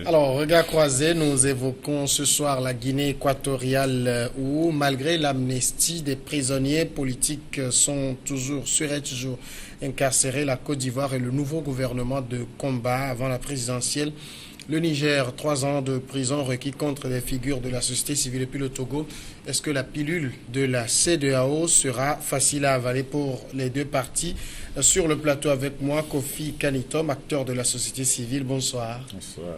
Alors, regard croisé, nous évoquons ce soir la Guinée équatoriale où, malgré l'amnistie, des prisonniers politiques seraient toujours incarcérés. La Côte d'Ivoire et le nouveau gouvernement de combat avant la présidentielle. Le Niger, 3 ans de prison requis contre des figures de la société civile. Et puis le Togo, est-ce que la pilule de la CEDEAO sera facile à avaler pour les deux parties? Sur le plateau avec moi, Kofi Kanitom, acteur de la société civile. Bonsoir. Bonsoir.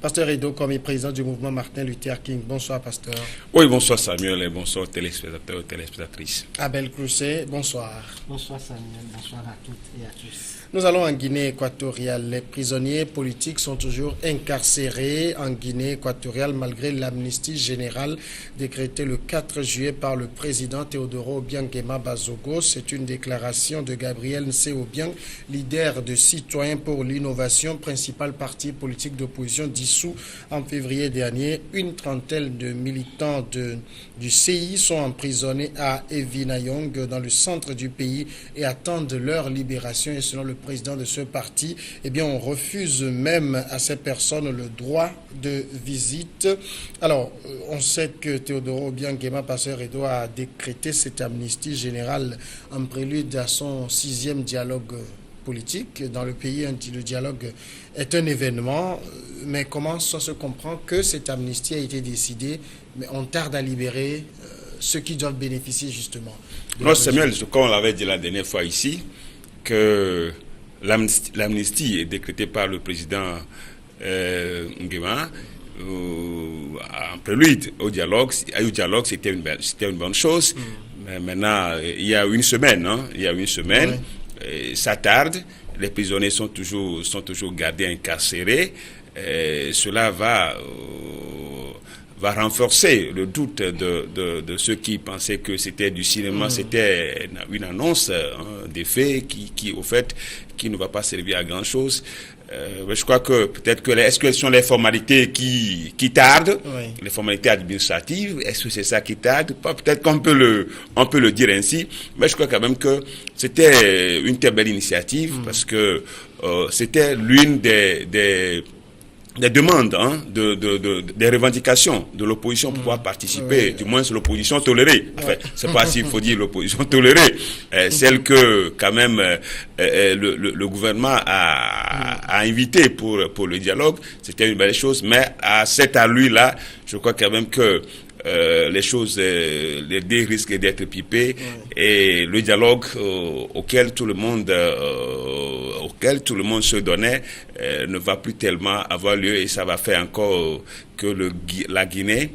Pasteur Edo, comme président du mouvement Martin Luther King. Bonsoir, pasteur. Oui, bonsoir Samuel et bonsoir téléspectateurs et téléspectatrices. Abel Clousset, bonsoir. Bonsoir Samuel, bonsoir à toutes et à tous. Nous allons en Guinée équatoriale. Les prisonniers politiques sont toujours incarcérés en Guinée équatoriale malgré l'amnistie générale décrétée le 4 juillet par le président Teodoro Obiang Nguema Bazogo. C'est une déclaration de Gabriel Nsé Obiang, leader de Citoyens pour l'innovation, principal parti politique d'opposition dissous en février dernier. Une trentaine de militants du CI sont emprisonnés à Evinayong dans le centre du pays et attendent leur libération. Et selon le président de ce parti, eh bien, on refuse même à ces personnes le droit de visite. Alors, on sait que Teodoro Obiang Nguema, pasteur Edo, a décrété cette amnistie générale en prélude à son 6e dialogue politique dans le pays. Le dialogue est un événement, mais comment ça se comprend que cette amnistie a été décidée, mais on tarde à libérer ceux qui doivent bénéficier justement? Non, Samuel, comme on l'avait dit la dernière fois ici, que l'amnistie est décrétée par le président Nguema en prélude au dialogue. C'était une bonne chose. Mais maintenant, il y a une semaine, ça tarde. Les prisonniers sont toujours gardés incarcérés. Cela va renforcer le doute de ceux qui pensaient que c'était du cinéma, c'était une annonce, des faits qui ne va pas servir à grand chose. Je crois que peut-être que est-ce que ce sont les formalités qui tardent, les formalités administratives, est-ce que c'est ça qui tarde? Peut-être qu'on peut le dire ainsi, mais je crois quand même que c'était une très belle initiative parce que c'était l'une des demandes, des revendications de l'opposition pour pouvoir participer, du moins c'est l'opposition tolérée. Enfin, c'est pas s'il faut dire l'opposition tolérée, celle que quand même le gouvernement a invité pour le dialogue. C'était une belle chose, mais à cet allure-là, je crois quand même que les choses, les dés risquent d'être pipés et le dialogue auquel tout le monde se donnait ne va plus tellement avoir lieu et ça va faire encore que la Guinée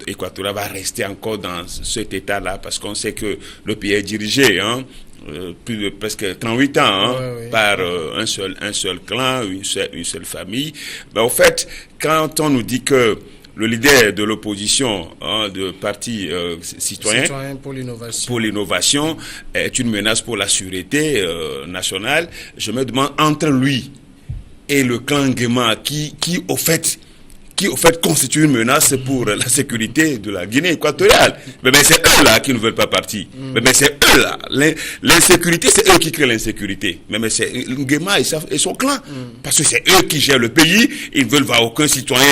équatoriale va rester encore dans cet état-là parce qu'on sait que le pays est dirigé plus de presque 38 ans par un seul clan, une seule famille. Ben, au fait, quand on nous dit que le leader de l'opposition de parti citoyen pour l'innovation est une menace pour la sécurité nationale. Je me demande entre lui et le clan Nguema qui au fait constitue une menace pour la sécurité de la Guinée équatoriale. Mais c'est eux là qui ne veulent pas partir. Mais c'est eux là. L'insécurité, c'est eux qui créent l'insécurité. Mais c'est Nguema et son clan. Parce que c'est eux qui gèrent le pays. Ils ne veulent voir aucun citoyen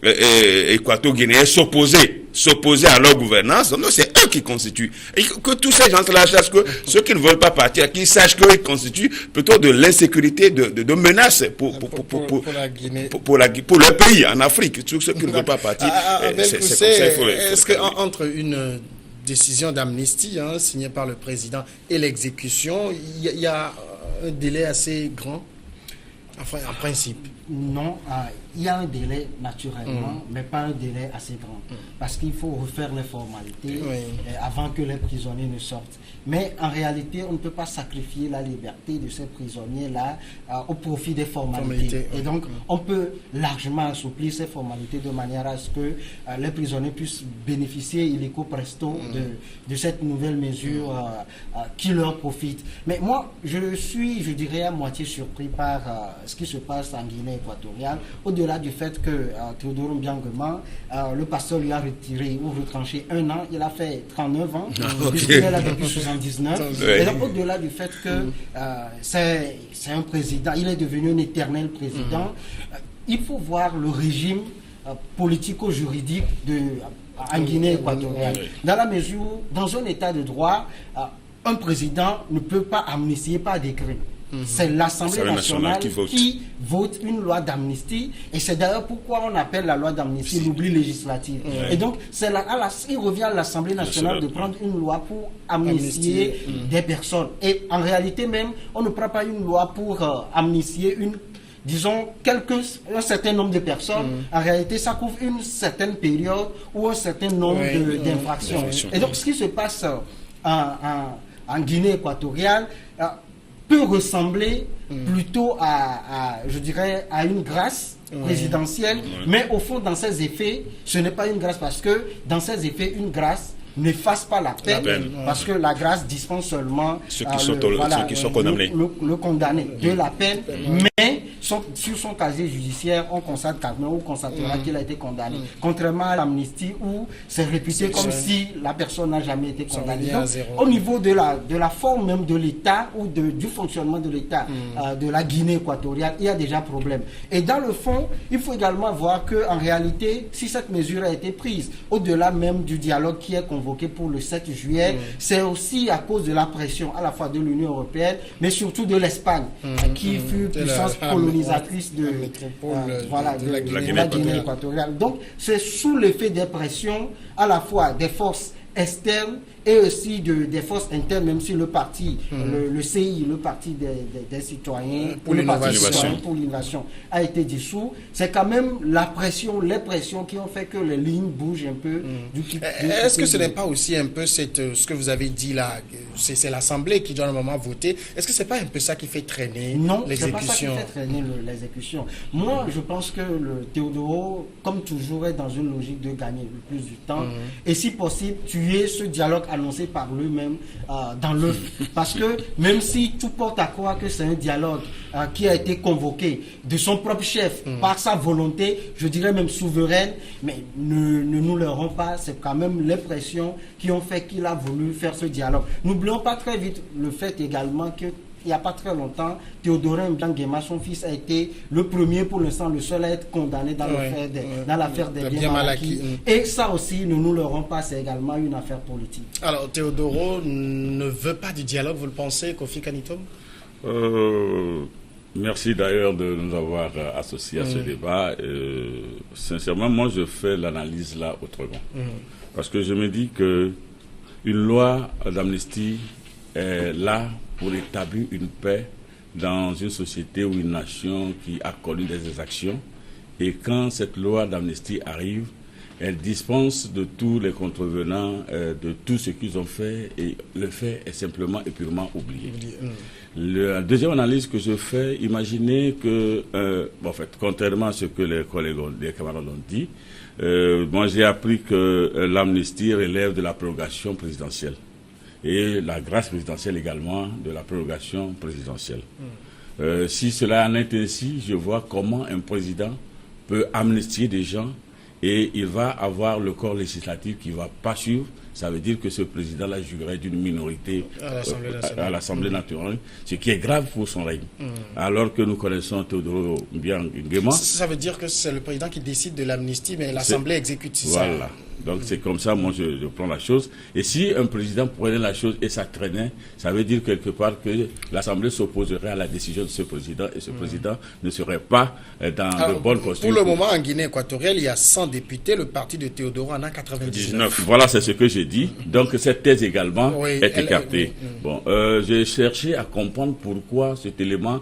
équato-guinéen s'opposer à leur gouvernance. Non, c'est eux qui constituent. Et que tous ces gens-là sachent que ceux qui ne veulent pas partir, qu'ils sachent qu'ils constituent plutôt de l'insécurité, de menaces pour la Guinée, pour leur pays en Afrique. Tous ceux qui ne veulent pas partir. C'est comme ça. Est-ce qu'entre une décision d'amnistie signée par le président et l'exécution, il y a un délai assez grand, enfin, en principe? Non, il y a un délai naturellement, mais pas un délai assez grand. Parce qu'il faut refaire les formalités avant que les prisonniers ne sortent. Mais en réalité, on ne peut pas sacrifier la liberté de ces prisonniers-là au profit des formalités. Et donc, on peut largement assouplir ces formalités de manière à ce que les prisonniers puissent bénéficier illico presto de cette nouvelle mesure qui leur profite. Mais moi, je suis, je dirais, à moitié surpris par ce qui se passe en Guinée équatoriale, au-delà du fait que Teodoro Obiang Nguema, le pasteur lui a retiré ou retranché 1 an, il a fait 39 ans, puisqu'il est là depuis 79. Et donc, au-delà du fait que c'est un président, il est devenu un éternel président, il faut voir le régime politico-juridique en Guinée équatoriale. Dans la mesure où, dans un état de droit, un président ne peut pas amnistier par décret. C'est l'Assemblée nationale qui vote une loi d'amnistie, et c'est d'ailleurs pourquoi on appelle la loi d'amnistie l'oubli législatif. Et donc, il revient à l'Assemblée nationale de prendre une loi pour amnistier des personnes. Et en réalité même, on ne prend pas une loi pour amnistier disons, un certain nombre de personnes. En réalité, ça couvre une certaine période ou un certain nombre d'infractions. Et donc, ce qui se passe en Guinée équatoriale peut ressembler plutôt je dirais, à une grâce présidentielle, mais au fond, dans ses effets, ce n'est pas une grâce, parce que dans ses effets, une grâce n'efface pas la peine, parce que la grâce dispense seulement ceux qui sont condamnés. Le condamné de la peine, mais sur son casier judiciaire, on constate ou constatera qu'il a été condamné. Contrairement à l'amnistie où c'est réputé comme si la personne n'a jamais été condamnée. Donc, au niveau de la forme même de l'État ou du fonctionnement de l'État de la Guinée équatoriale, il y a déjà problème. Et dans le fond, il faut également voir qu'en réalité, si cette mesure a été prise, au-delà même du dialogue qui est convoqué pour le 7 juillet, c'est aussi à cause de la pression à la fois de l'Union européenne, mais surtout de l'Espagne, qui fut puissance colonisatrice de la Guinée équatoriale. Donc, c'est sous l'effet des pressions à la fois des forces externes et aussi des forces internes, même si le parti, le CI, le parti des citoyens pour l'innovation a été dissous, c'est quand même les pressions qui ont fait que les lignes bougent un peu. Est-ce que ce n'est pas aussi un peu ce que vous avez dit là, c'est l'Assemblée qui doit normalement voter, est-ce que c'est pas un peu ça qui fait traîner l'exécution? Non, c'est pas ça qui fait traîner l'exécution. Moi, je pense que le Teodoro, comme toujours, est dans une logique de gagner le plus du temps, et si possible, tuer ce dialogue annoncé par lui-même dans l'œuf. Parce que même si tout porte à croire que c'est un dialogue qui a été convoqué de son propre chef, par sa volonté, je dirais même souveraine, mais ne nous leurrons pas, c'est quand même les pressions qui ont fait qu'il a voulu faire ce dialogue. N'oublions pas très vite le fait également que il n'y a pas très longtemps, Théodorin Mbiang-Guema, son fils, a été le premier, pour l'instant, le seul à être condamné dans l'affaire des biens mal acquis. Et ça aussi, ne nous leurrons pas, c'est également une affaire politique. Alors, Théodoro ne veut pas du dialogue, vous le pensez, Kofi Kanitom? Merci d'ailleurs de nous avoir associés à ce débat. Sincèrement, moi, je fais l'analyse là autrement. Parce que je me dis que une loi d'amnistie est là pour établir une paix dans une société ou une nation qui a connu des exactions. Et quand cette loi d'amnistie arrive, elle dispense de tous les contrevenants, de tout ce qu'ils ont fait, et le fait est simplement et purement oublié. La deuxième analyse que je fais, imaginez que, en fait, contrairement à ce que les camarades ont dit, moi j'ai appris que l'amnistie relève de la prorogation présidentielle. Et la grâce présidentielle également de la prorogation présidentielle. Si cela en est ainsi, je vois comment un président peut amnistier des gens et il va avoir le corps législatif qui ne va pas suivre. Ça veut dire que ce président-là jugerait d'une minorité à l'Assemblée nationale, ce qui est grave pour son règne. Alors que nous connaissons Teodoro Mbiang-Guema. Ça veut dire que c'est le président qui décide de l'amnistie, mais l'Assemblée exécute ça. Voilà. Donc c'est comme ça, moi je prends la chose. Et si un président prenait la chose et ça traînait, ça veut dire quelque part que l'Assemblée s'opposerait à la décision de ce président et ce président ne serait pas dans de bonnes conditions. Pour le moment, en Guinée équatoriale, il y a 100 députés, le parti de Théodoro en a 99. Voilà, c'est ce que j'ai dit. Donc cette thèse également est écartée. Bon, j'ai cherché à comprendre pourquoi cet élément,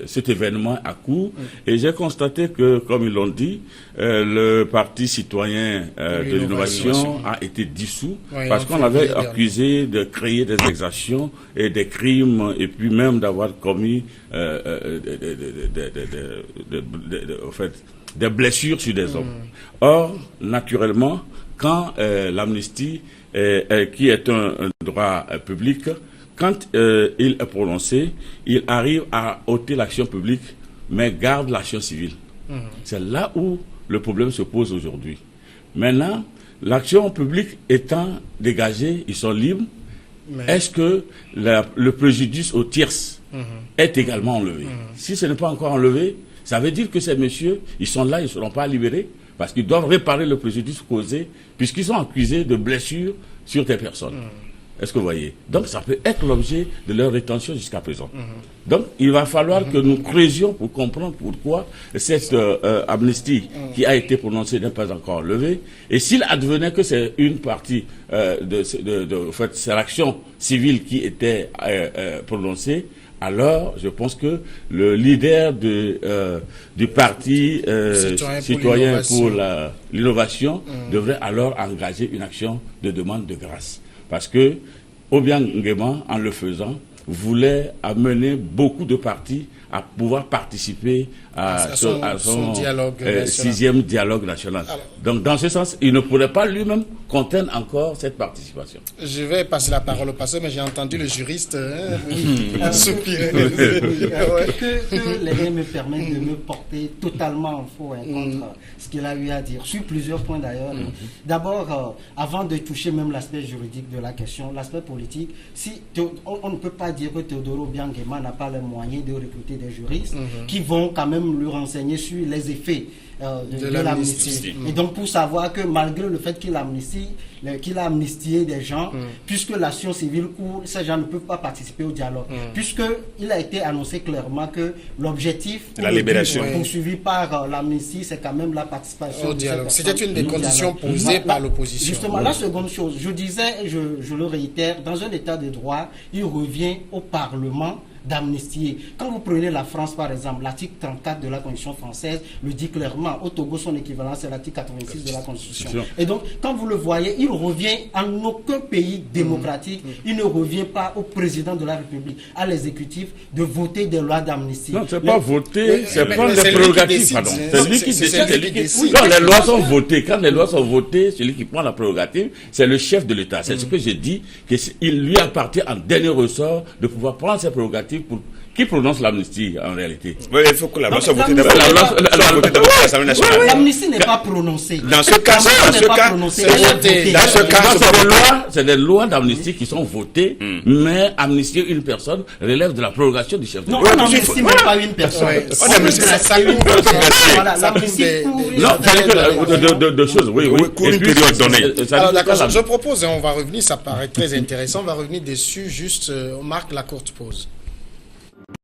cet événement a cours, et j'ai constaté que, comme ils l'ont dit, le parti citoyen de l'innovation a été dissous parce qu'on avait accusé de créer des exactions et des crimes et puis même d'avoir commis des blessures sur des hommes. Or, naturellement, quand l'amnistie, qui est un droit public, quand il est prononcé, il arrive à ôter l'action publique mais garde l'action civile. C'est là où le problème se pose aujourd'hui. Maintenant, l'action publique étant dégagée, ils sont libres. Est-ce que le préjudice aux tierces est également enlevé? Si ce n'est pas encore enlevé, ça veut dire que ces messieurs, ils sont là, ils ne seront pas libérés parce qu'ils doivent réparer le préjudice causé puisqu'ils sont accusés de blessures sur des personnes. Est-ce que vous voyez? Donc ça peut être l'objet de leur rétention jusqu'à présent. Donc il va falloir que nous creusions pour comprendre pourquoi cette amnistie qui a été prononcée n'est pas encore levée. Et s'il advenait que c'est une partie en fait, c'est l'action civile qui était prononcée, alors je pense que le leader du parti citoyen pour l'innovation devrait alors engager une action de demande de grâce. Parce que Obiang Nguema, en le faisant, voulait amener beaucoup de partis à pouvoir participer à son sixième dialogue national. Alors, donc, dans ce sens, il ne pourrait pas lui-même contenir encore cette participation. Je vais passer la parole au passé, mais j'ai entendu le juriste soupirer. Que l'aîné me permette de me porter totalement en faux contre ce qu'il a eu à dire, sur plusieurs points d'ailleurs. D'abord, avant de toucher même l'aspect juridique de la question, l'aspect politique, on ne peut pas dire que Teodoro Obiang Nguema n'a pas les moyens de recruter des juristes qui vont quand même lui renseigner sur les effets de l'amnistie. Et donc pour savoir que malgré le fait qu'il a amnistié des gens, puisque l'action civile court, ces gens ne peuvent pas participer au dialogue. Puisqu'il a été annoncé clairement que l'objectif poursuivi par l'amnistie, c'est quand même la participation au dialogue. C'était une des conditions posées par l'opposition. Justement, la seconde chose, je disais, et je le réitère, dans un état de droit, il revient au Parlement d'amnistier. Quand vous prenez la France, par exemple, l'article 34 de la Constitution française le dit clairement. Au Togo, son équivalent, c'est l'article 86 de la Constitution. Et donc, quand vous le voyez, il revient en aucun pays démocratique, il ne revient pas au président de la République, à l'exécutif, de voter des lois d'amnistie. Non, c'est pas voter, c'est prendre des prérogatives, pardon. C'est lui qui décide. Quand les lois sont votées, c'est lui qui prend la prérogative, c'est le chef de l'État. C'est ce que j'ai dit, qu'il lui appartient en dernier ressort de pouvoir prendre ses prérogatives pour qui prononce l'amnistie en réalité. Oui, il faut que la loi soit votée d'abord à l'Assemblée nationale. L'amnistie n'est pas prononcée. Dans ce cas, c'est des lois d'amnistie qui sont votées, mais amnistier une personne relève de la prérogation du chef de l'État. Non, on n'amnistie même pas une personne. On amnistie une personne. Voilà, l'amnistie non, c'est deux choses. Oui, une période donnée. Alors d'accord, je propose, et on va revenir, ça paraît très intéressant, on va revenir dessus, juste, on marque la courte pause.